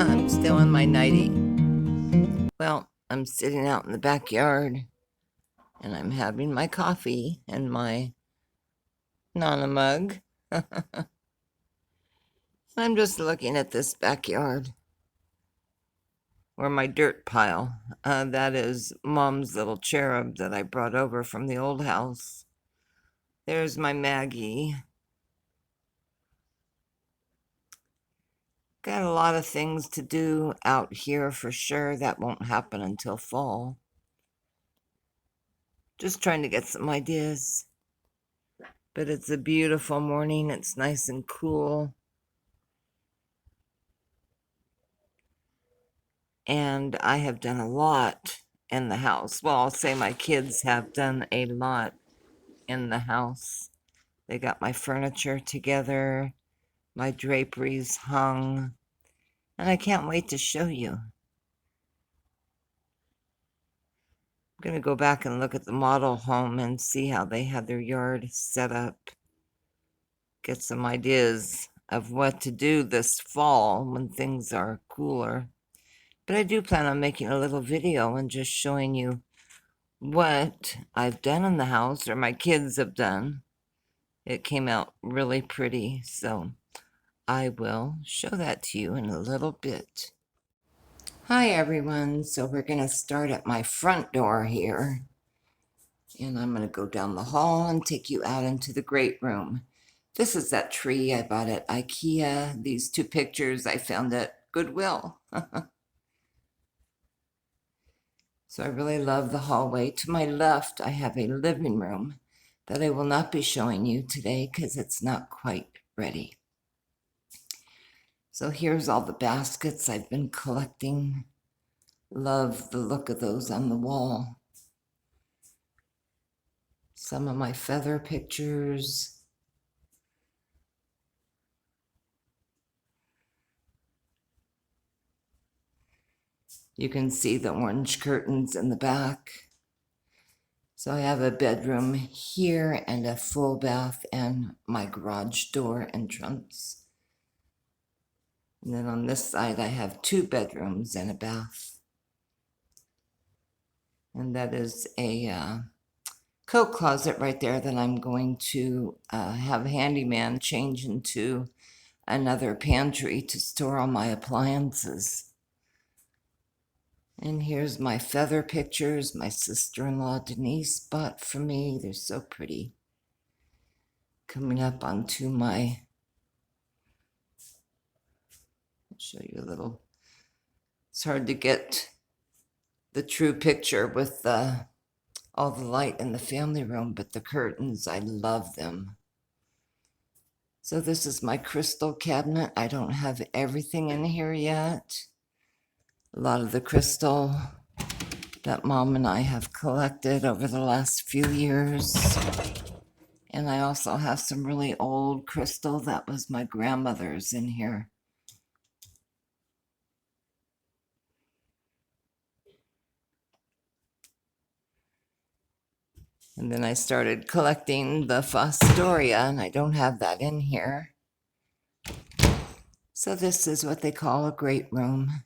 I'm still in my nightie. Well, I'm sitting out in the backyard and I'm having my coffee in my Nana mug. I'm just looking at this backyard or my dirt pile. That is Mom's little cherub that I brought over from the old house. There's my Maggie. Got a lot of things to do out here for sure. That won't happen until fall. Just trying to get some ideas. But it's a beautiful morning. It's nice and cool. And I have done a lot in the house. Well, I'll say my kids have done a lot in the house. They got my furniture together, my draperies hung, and I can't wait to show you. I'm going to go back and look at the model home and see how they had their yard set up. Get some ideas of what to do this fall when things are cooler. But I do plan on making a little video and just showing you what I've done in the house, or my kids have done. It came out really pretty, so I will show that to you in a little bit. Hi everyone, so we're going to start at my front door here, and I'm going to go down the hall and take you out into the great room. This is that tree I bought at IKEA. These two pictures I found at Goodwill. So I really love the hallway. To my left, I have a living room that I will not be showing you today because it's not quite ready. So here's all the baskets I've been collecting. Love the look of those on the wall. Some of my feather pictures. You can see the orange curtains in the back. So I have a bedroom here and a full bath and my garage door entrance. And then on this side, I have 2 bedrooms and a bath. And that is a coat closet right there that I'm going to have a handyman change into another pantry to store all my appliances. And here's my feather pictures my sister-in-law Denise bought for me. They're so pretty. Coming up onto my, I'll show you a little. It's hard to get the true picture with all the light in the family room, but the curtains, I love them. So this is my crystal cabinet. I don't have everything in here yet. A lot of the crystal that Mom and I have collected over the last few years. And I also have some really old crystal that was my grandmother's in here. And then I started collecting the Fostoria, and I don't have that in here. So this is what they call a great room.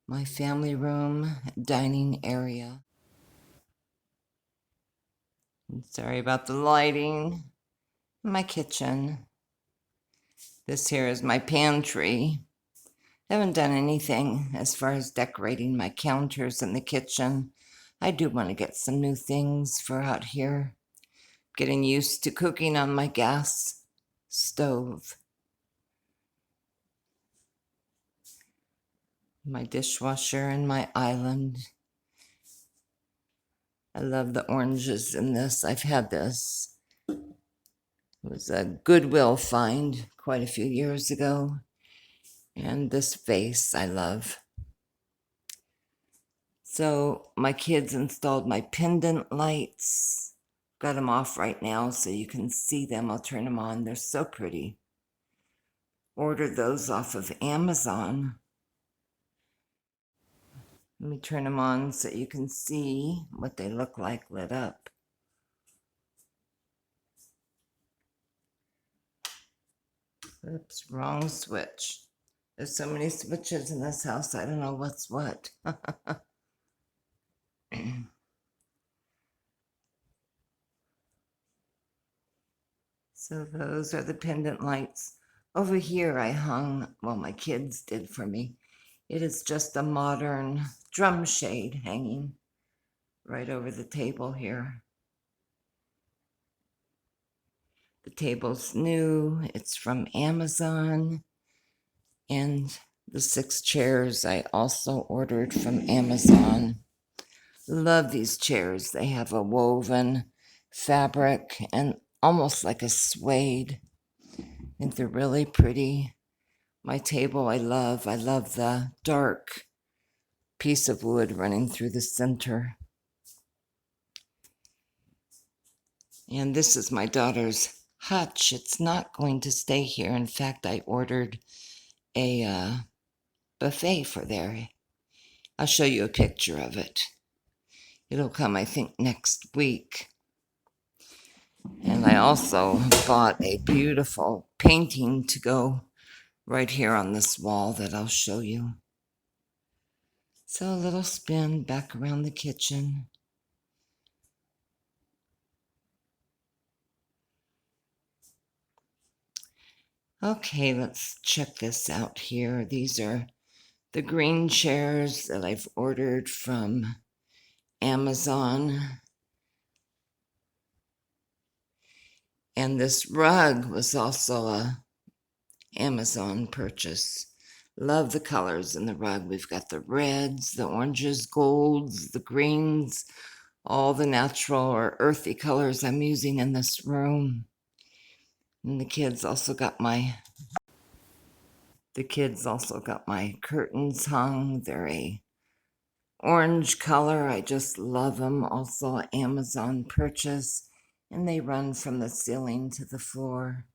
My family room, dining area. And sorry about the lighting. My kitchen. This here is my pantry. I haven't done anything as far as decorating my counters in the kitchen. I do want to get some new things for out here. Getting used to cooking on my gas stove. My dishwasher and my island. I love the oranges in this. I've had this. It was a Goodwill find quite a few years ago. And this vase I love. So my kids installed my pendant lights. Got them off right now so you can see them. I'll turn them on. They're so pretty. Ordered those off of Amazon. Let me turn them on so you can see what they look like lit up. Oops, wrong switch. There's so many switches in this house, I don't know what's what. So those are the pendant lights. Over here I hung, well, my kids did for me. It is just a modern drum shade hanging right over the table here. The table's new, it's from Amazon. And the 6 chairs I also ordered from Amazon. Love these chairs. They have a woven fabric and almost like a suede. I think they're really pretty. My table I love the dark piece of wood running through the center. And this is my daughter's hutch. It's not going to stay here. In fact, I ordered a buffet for there. I'll show you a picture of it. It'll come, I think, next week. And I also bought a beautiful painting to go right here on this wall that I'll show you. So a little spin back around the kitchen. Okay, let's check this out here. These are the green chairs that I've ordered from Amazon. And this rug was also a Amazon purchase. Love the colors in the rug. We've got the reds, the oranges, golds, the greens, all the natural or earthy colors I'm using in this room. And the kids also got my curtains hung. They're a orange color. I just love them. Also Amazon purchase. And they run from the ceiling to the floor.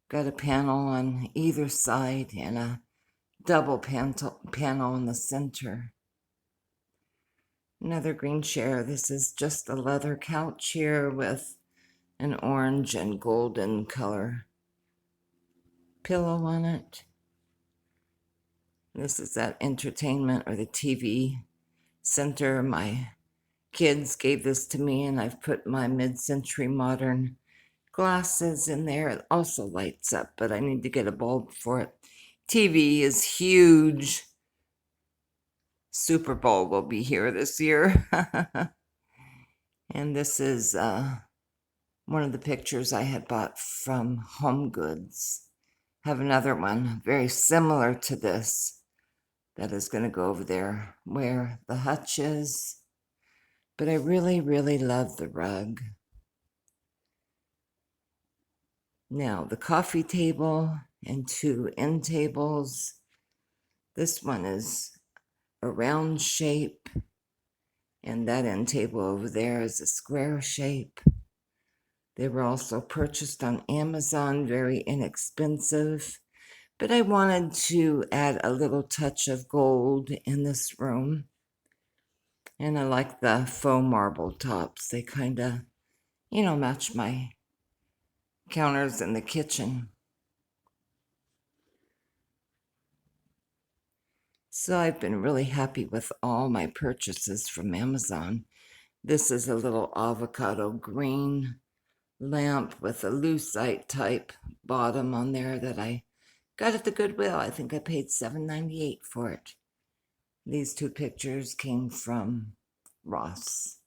Got a panel on either side and a double panel in the center. Another green chair. This is just a leather couch here with an orange and golden color pillow on it. This is that entertainment or the TV center. My kids gave this to me, and I've put my mid-century modern glasses in there. It also lights up, but I need to get a bulb for it. TV is huge. Super Bowl will be here this year. And this is one of the pictures I had bought from Home Goods. Have another one very similar to this that is going to go over there where the hutch is. But I really, really love the rug. Now, the coffee table and 2 end tables. This one is a round shape, and that end table over there is a square shape. They were also purchased on Amazon, very inexpensive. But I wanted to add a little touch of gold in this room. And I like the faux marble tops. They kind of, match my counters in the kitchen. So I've been really happy with all my purchases from Amazon. This is a little avocado green lamp with a lucite type bottom on there that I got at the Goodwill. I think I paid $7.98 for it. These 2 pictures came from Ross.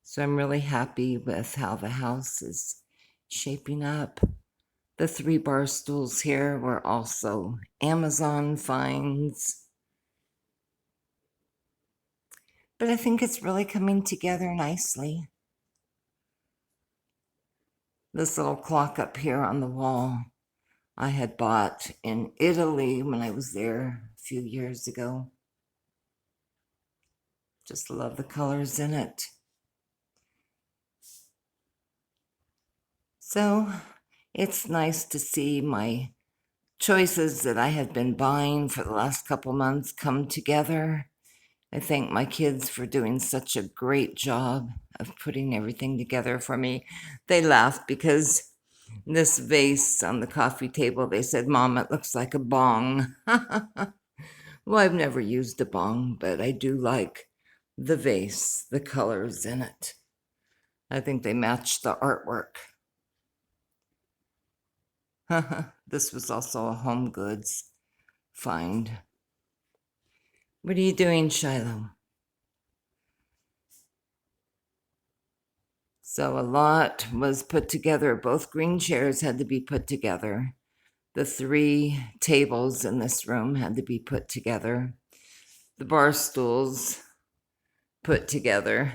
So I'm really happy with how the house is shaping up. The 3 bar stools here were also Amazon finds. But I think it's really coming together nicely. This little clock up here on the wall I had bought in Italy when I was there a few years ago. Just love the colors in it. So it's nice to see my choices that I have been buying for the last couple months come together. I thank my kids for doing such a great job of putting everything together for me. They laugh because this vase on the coffee table, they said, Mom, it looks like a bong. Well, I've never used a bong, but I do like the vase, the colors in it. I think they match the artwork. This was also a Home Goods find. What are you doing, Shiloh? So a lot was put together. Both green chairs had to be put together. The 3 tables in this room had to be put together. The bar stools put together.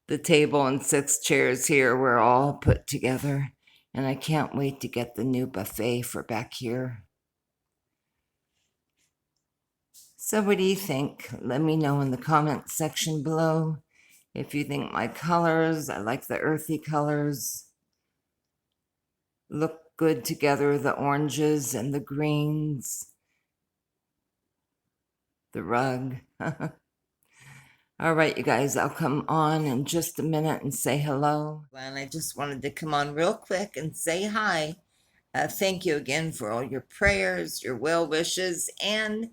The table and 6 chairs here were all put together. And I can't wait to get the new buffet for back here. So what do you think? Let me know in the comment section below. If you think my colors, I like the earthy colors, look good together, the oranges and the greens, the rug. All right, you guys, I'll come on in just a minute and say hello. And I just wanted to come on real quick and say hi. Thank you again for all your prayers, your well wishes, and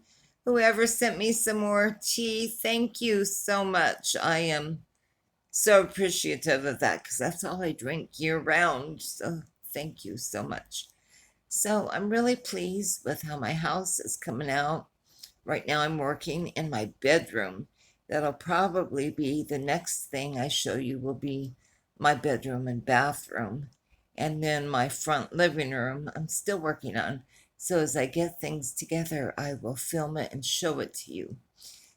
whoever sent me some more tea. Thank you so much. I am so appreciative of that because that's all I drink year round. So thank you so much. So I'm really pleased with how my house is coming out. Right now I'm working in my bedroom. That'll probably be the next thing I show you will be my bedroom and bathroom. And then my front living room I'm still working on. So as I get things together, I will film it and show it to you.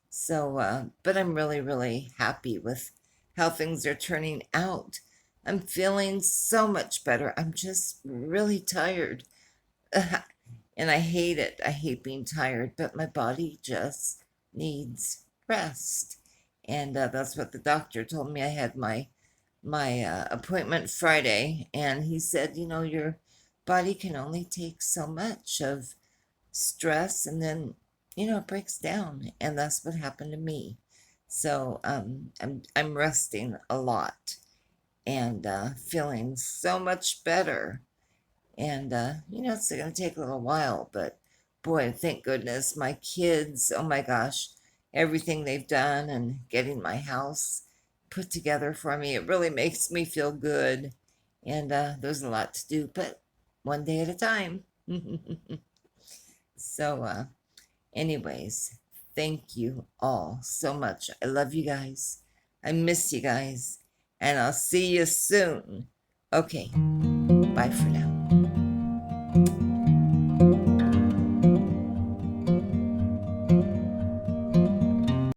So, but I'm really, really happy with how things are turning out. I'm feeling so much better. I'm just really tired. And I hate it. I hate being tired, but my body just needs rest. And that's what the doctor told me. I had my appointment Friday, and he said, you know, your body can only take so much of stress, and then it breaks down, and that's what happened to me. So I'm resting a lot and feeling so much better. And it's going to take a little while, but boy, thank goodness my kids, oh my gosh, everything they've done and getting my house put together for me, it really makes me feel good. And there's a lot to do, but one day at a time. So, anyways, thank you all so much. I love you guys. I miss you guys. And I'll see you soon. Okay, bye for now.